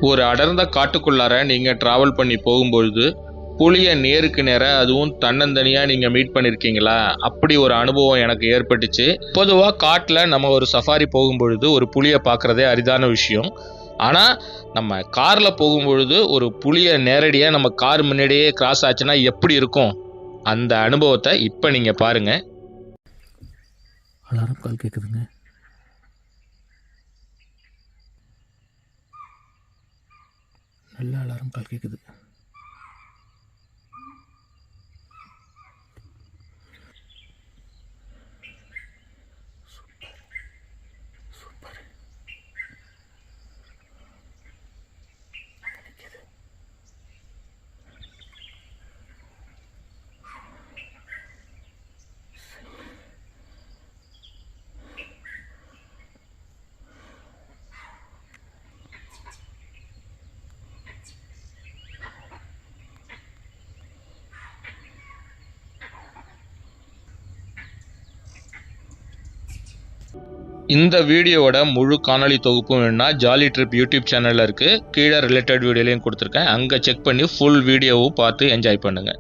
ஒரு அடர்ந்த காட்டுக்குள்ளார நீங்கள் ட்ராவல் பண்ணி போகும்பொழுது புலியை நேருக்கு நேராக அதுவும் தன்னந்தனியாக நீங்கள் மீட் பண்ணியிருக்கீங்களா? அப்படி ஒரு அனுபவம் எனக்கு ஏற்பட்டுச்சு. பொதுவாக காட்டில் நம்ம ஒரு சஃபாரி போகும்பொழுது ஒரு புலியை பார்க்குறதே அரிதான விஷயம். ஆனால் நம்ம காரில் போகும்பொழுது ஒரு புலியை நேரடியாக நம்ம கார் முன்னாடியே கிராஸ் ஆச்சுன்னா எப்படி இருக்கும்? அந்த அனுபவத்தை இப்போ நீங்கள் பாருங்கள். அலாரம் கால் கேட்குதுங்க. நல்ல அலாரம் கால் கேட்குது. இந்த வீடியோவோட முழு காணொளி தொகுப்பும் வேணும்னா ஜாலி ட்ரிப் யூடியூப் சேனலில் இருக்குது. கீழே ரிலேட்டட் வீடியோலையும் கொடுத்துருக்கேன். அங்கே செக் பண்ணி ஃபுல் வீடியோவும் பார்த்து என்ஜாய் பண்ணுங்கள்.